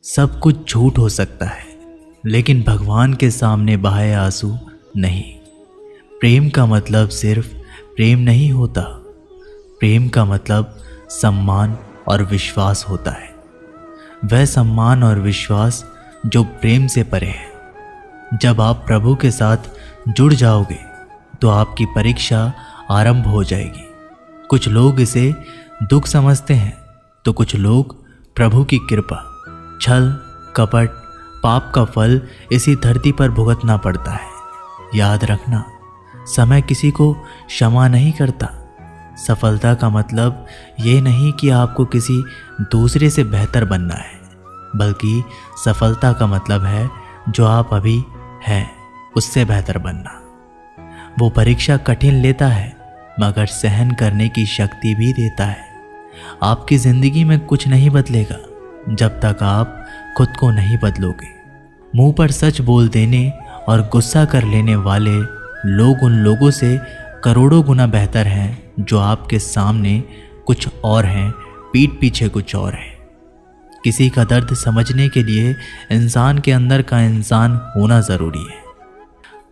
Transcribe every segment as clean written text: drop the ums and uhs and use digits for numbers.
सब कुछ झूठ हो सकता है, लेकिन भगवान के सामने बहाए आंसू नहीं। प्रेम का मतलब सिर्फ प्रेम नहीं होता। प्रेम का मतलब सम्मान और विश्वास होता है। वह सम्मान और विश्वास जो प्रेम से परे है। जब आप प्रभु के साथ जुड़ जाओगे तो आपकी परीक्षा आरंभ हो जाएगी। कुछ लोग इसे दुख समझते हैं तो कुछ लोग प्रभु की कृपा। छल, कपट, पाप का फल इसी धरती पर भुगतना पड़ता है। याद रखना, समय किसी को क्षमा नहीं करता। सफलता का मतलब ये नहीं कि आपको किसी दूसरे से बेहतर बनना है, बल्कि सफलता का मतलब है जो आप अभी हैं उससे बेहतर बनना। वो परीक्षा कठिन लेता है मगर सहन करने की शक्ति भी देता है। आपकी जिंदगी में कुछ नहीं बदलेगा जब तक आप खुद को नहीं बदलोगे। मुंह पर सच बोल देने और गुस्सा कर लेने वाले लोग उन लोगों से करोड़ों गुना बेहतर हैं जो आपके सामने कुछ और हैं, पीठ पीछे कुछ और है। किसी का दर्द समझने के लिए इंसान के अंदर का इंसान होना जरूरी है।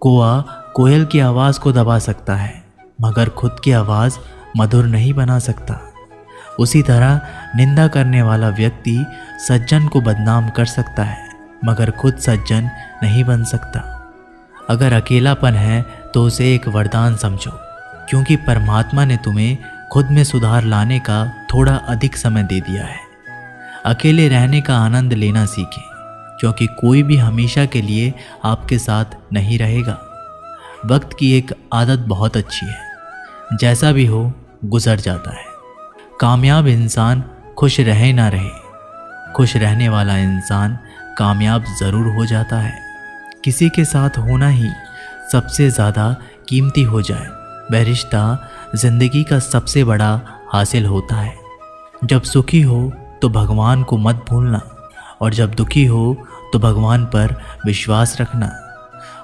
कौआ कोयल की आवाज़ को दबा सकता है मगर खुद की आवाज़ मधुर नहीं बना सकता। उसी तरह निंदा करने वाला व्यक्ति सज्जन को बदनाम कर सकता है मगर खुद सज्जन नहीं बन सकता। अगर अकेलापन है तो उसे एक वरदान समझो, क्योंकि परमात्मा ने तुम्हें खुद में सुधार लाने का थोड़ा अधिक समय दे दिया है। अकेले रहने का आनंद लेना सीखें, क्योंकि कोई भी हमेशा के लिए आपके साथ नहीं रहेगा। वक्त की एक आदत बहुत अच्छी है, जैसा भी हो गुजर जाता है। कामयाब इंसान खुश रहे ना रहे, खुश रहने वाला इंसान कामयाब ज़रूर हो जाता है। किसी के साथ होना ही सबसे ज़्यादा कीमती हो जाए, वह रिश्ता ज़िंदगी का सबसे बड़ा हासिल होता है। जब सुखी हो तो भगवान को मत भूलना, और जब दुखी हो तो भगवान पर विश्वास रखना।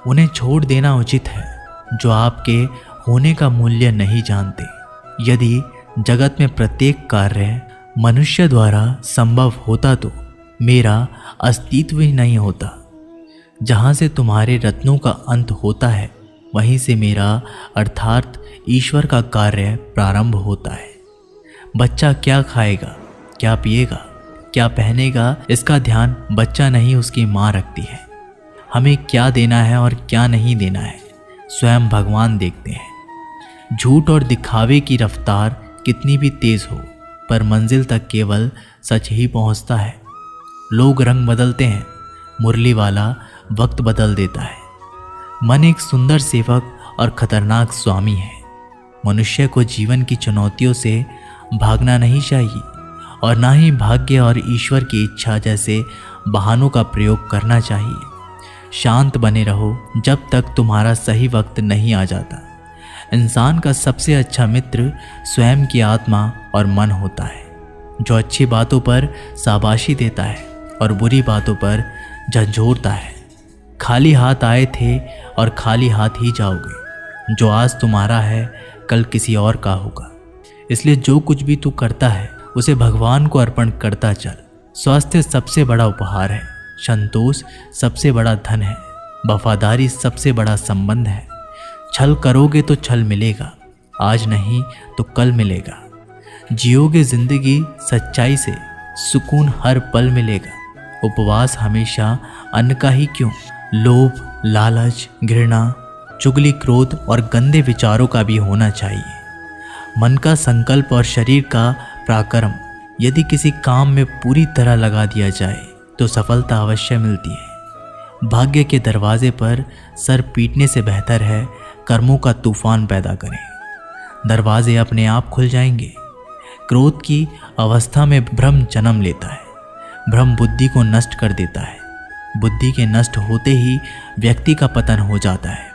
उन्हें छोड़ देना उचित है जो आपके होने का मूल्य नहीं जानते। यदि जगत में प्रत्येक कार्य मनुष्य द्वारा संभव होता तो मेरा अस्तित्व ही नहीं होता। जहाँ से तुम्हारे रत्नों का अंत होता है वहीं से मेरा अर्थात ईश्वर का कार्य प्रारंभ होता है। बच्चा क्या खाएगा, क्या पिएगा, क्या पहनेगा, इसका ध्यान बच्चा नहीं उसकी माँ रखती है। हमें क्या देना है और क्या नहीं देना है स्वयं भगवान देखते हैं। झूठ और दिखावे की रफ्तार कितनी भी तेज हो, पर मंजिल तक केवल सच ही पहुंचता है। लोग रंग बदलते हैं, मुरली वाला वक्त बदल देता है। मन एक सुंदर सेवक और खतरनाक स्वामी है। मनुष्य को जीवन की चुनौतियों से भागना नहीं चाहिए और ना ही भाग्य और ईश्वर की इच्छा जैसे बहानों का प्रयोग करना चाहिए। शांत बने रहो जब तक तुम्हारा सही वक्त नहीं आ जाता। इंसान का सबसे अच्छा मित्र स्वयं की आत्मा और मन होता है, जो अच्छी बातों पर शाबाशी देता है और बुरी बातों पर झंझोरता है। खाली हाथ आए थे और खाली हाथ ही जाओगे। जो आज तुम्हारा है कल किसी और का होगा। इसलिए जो कुछ भी तू करता है उसे भगवान को अर्पण करता चल। स्वास्थ्य सबसे बड़ा उपहार है, संतोष सबसे बड़ा धन है, वफादारी सबसे बड़ा संबंध है। छल करोगे तो छल मिलेगा, आज नहीं तो कल मिलेगा। जियोगे जिंदगी सच्चाई से, सुकून हर पल मिलेगा। उपवास हमेशा अन्न का ही क्यों, लोभ, लालच, घृणा, चुगली, क्रोध और गंदे विचारों का भी होना चाहिए। मन का संकल्प और शरीर का पराक्रम यदि किसी काम में पूरी तरह लगा दिया जाए तो सफलता अवश्य मिलती है। भाग्य के दरवाजे पर सर पीटने से बेहतर है कर्मों का तूफान पैदा करें। दरवाजे अपने आप खुल जाएंगे। क्रोध की अवस्था में भ्रम जन्म लेता है। भ्रम बुद्धि को नष्ट कर देता है। बुद्धि के नष्ट होते ही व्यक्ति का पतन हो जाता है।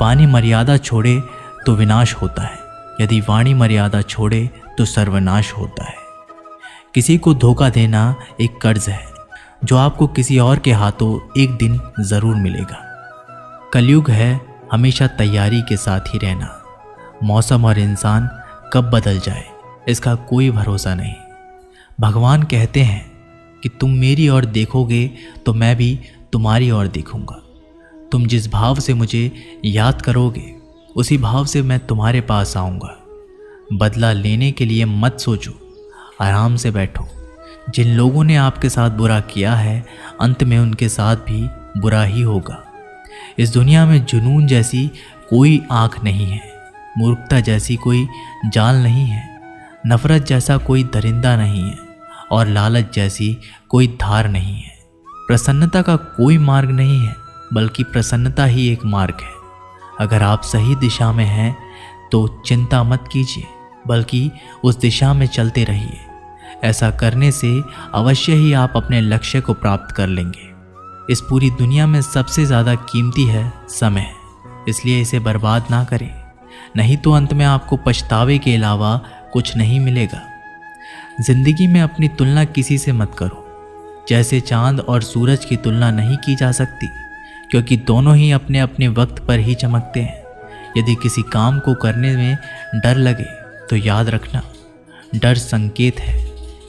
पानी मर्यादा छोड़े तो विनाश होता है, यदि वाणी मर्यादा छोड़े तो सर्वनाश होता है। किसी को धोखा देना एक कर्ज है जो आपको किसी और के हाथों एक दिन जरूर मिलेगा। कलयुग है हमेशा तैयारी के साथ ही रहना। मौसम और इंसान कब बदल जाए इसका कोई भरोसा नहीं। भगवान कहते हैं कि तुम मेरी ओर देखोगे तो मैं भी तुम्हारी ओर देखूंगा। तुम जिस भाव से मुझे याद करोगे उसी भाव से मैं तुम्हारे पास आऊँगा। बदला लेने के लिए मत सोचो, आराम से बैठो। जिन लोगों ने आपके साथ बुरा किया है अंत में उनके साथ भी बुरा ही होगा। इस दुनिया में जुनून जैसी कोई आँख नहीं है, मूर्खता जैसी कोई जाल नहीं है, नफरत जैसा कोई दरिंदा नहीं है और लालच जैसी कोई धार नहीं है। प्रसन्नता का कोई मार्ग नहीं है, बल्कि प्रसन्नता ही एक मार्ग है। अगर आप सही दिशा में हैं तो चिंता मत कीजिए, बल्कि उस दिशा में चलते रहिए। ऐसा करने से अवश्य ही आप अपने लक्ष्य को प्राप्त कर लेंगे। इस पूरी दुनिया में सबसे ज़्यादा कीमती है समय, इसलिए इसे बर्बाद ना करें, नहीं तो अंत में आपको पछतावे के अलावा कुछ नहीं मिलेगा। जिंदगी में अपनी तुलना किसी से मत करो। जैसे चांद और सूरज की तुलना नहीं की जा सकती, क्योंकि दोनों ही अपने अपने वक्त पर ही चमकते हैं। यदि किसी काम को करने में डर लगे तो याद रखना, डर संकेत है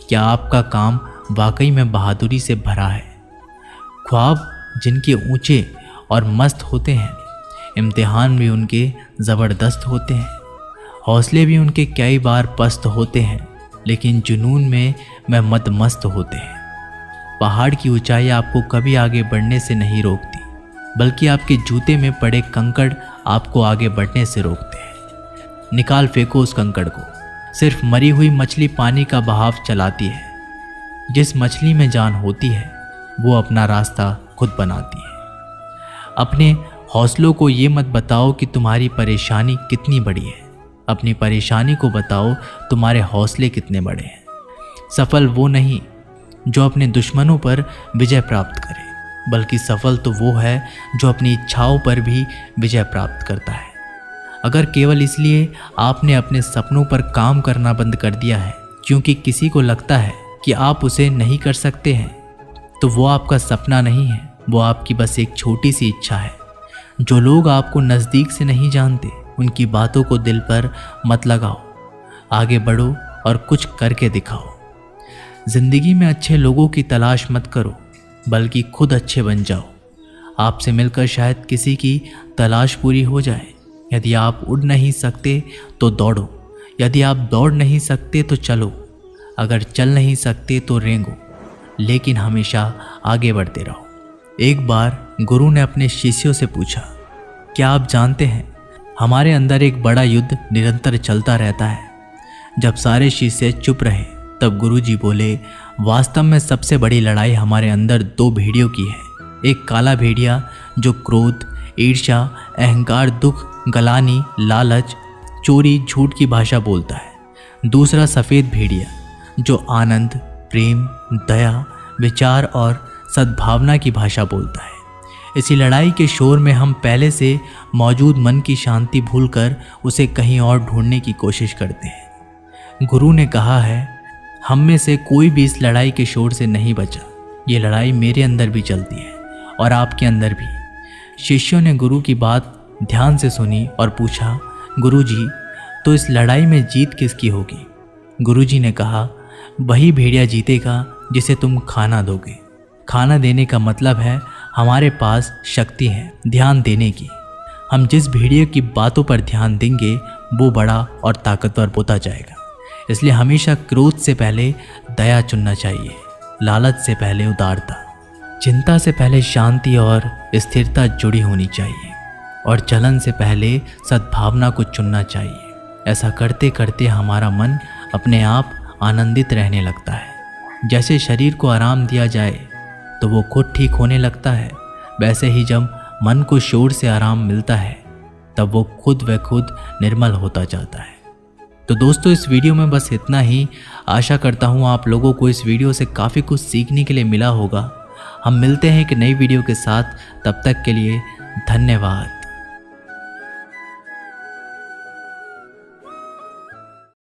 कि आपका काम वाकई में बहादुरी से भरा है। ख्वाब जिनके ऊंचे और मस्त होते हैं, इम्तिहान भी उनके ज़बरदस्त होते हैं, हौसले भी उनके कई बार पस्त होते हैं, लेकिन जुनून में वह मदमस्त होते हैं। पहाड़ की ऊंचाई आपको कभी आगे बढ़ने से नहीं रोकती, बल्कि आपके जूते में पड़े कंकड़ आपको आगे बढ़ने से रोकते हैं। निकाल फेंको उस कंकड़ को। सिर्फ मरी हुई मछली पानी का बहाव चलाती है। जिस मछली में जान होती है वो अपना रास्ता खुद बनाती है। अपने हौसलों को ये मत बताओ कि तुम्हारी परेशानी कितनी बड़ी है, अपनी परेशानी को बताओ तुम्हारे हौसले कितने बड़े हैं। सफल वो नहीं जो अपने दुश्मनों पर विजय प्राप्त करे, बल्कि सफल तो वो है जो अपनी इच्छाओं पर भी विजय प्राप्त करता है। अगर केवल इसलिए आपने अपने सपनों पर काम करना बंद कर दिया है क्योंकि किसी को लगता है कि आप उसे नहीं कर सकते हैं, तो वो आपका सपना नहीं है, वो आपकी बस एक छोटी सी इच्छा है। जो लोग आपको नज़दीक से नहीं जानते उनकी बातों को दिल पर मत लगाओ। आगे बढ़ो और कुछ करके दिखाओ। जिंदगी में अच्छे लोगों की तलाश मत करो, बल्कि खुद अच्छे बन जाओ। आपसे मिलकर शायद किसी की तलाश पूरी हो जाए। यदि आप उड़ नहीं सकते तो दौड़ो, यदि आप दौड़ नहीं सकते तो चलो, अगर चल नहीं सकते तो रेंगो, लेकिन हमेशा आगे बढ़ते रहो। एक बार गुरु ने अपने शिष्यों से पूछा, क्या आप जानते हैं हमारे अंदर एक बड़ा युद्ध निरंतर चलता रहता है। जब सारे शिष्य चुप रहे तब गुरुजी बोले, वास्तव में सबसे बड़ी लड़ाई हमारे अंदर दो भेड़ियों की है। एक काला भेड़िया जो क्रोध, ईर्ष्या, अहंकार, दुख, गलानी, लालच, चोरी, झूठ की भाषा बोलता है। दूसरा सफ़ेद भेड़िया जो आनंद, प्रेम, दया, विचार और सद्भावना की भाषा बोलता है। इसी लड़ाई के शोर में हम पहले से मौजूद मन की शांति भूलकर उसे कहीं और ढूंढने की कोशिश करते हैं। गुरु ने कहा है, हम में से कोई भी इस लड़ाई के शोर से नहीं बचा। ये लड़ाई मेरे अंदर भी चलती है और आपके अंदर भी। शिष्यों ने गुरु की बात ध्यान से सुनी और पूछा, गुरुजी, तो इस लड़ाई में जीत किसकी होगी? गुरुजी ने कहा, वही भेड़िया जीतेगा जिसे तुम खाना दोगे। खाना देने का मतलब है हमारे पास शक्ति है ध्यान देने की। हम जिस भेड़िए की बातों पर ध्यान देंगे वो बड़ा और ताकतवर होता जाएगा। इसलिए हमेशा क्रोध से पहले दया चुनना चाहिए, लालच से पहले उदारता, चिंता से पहले शांति और स्थिरता जुड़ी होनी चाहिए, और जलन से पहले सद्भावना को चुनना चाहिए। ऐसा करते करते हमारा मन अपने आप आनंदित रहने लगता है। जैसे शरीर को आराम दिया जाए तो वो खुद ठीक होने लगता है, वैसे ही जब मन को शोर से आराम मिलता है तब वो खुद व खुद निर्मल होता जाता है। तो दोस्तों, इस वीडियो में बस इतना ही। आशा करता हूँ आप लोगों को इस वीडियो से काफ़ी कुछ सीखने के लिए मिला होगा। हम मिलते हैं एक नई वीडियो के साथ, तब तक के लिए धन्यवाद।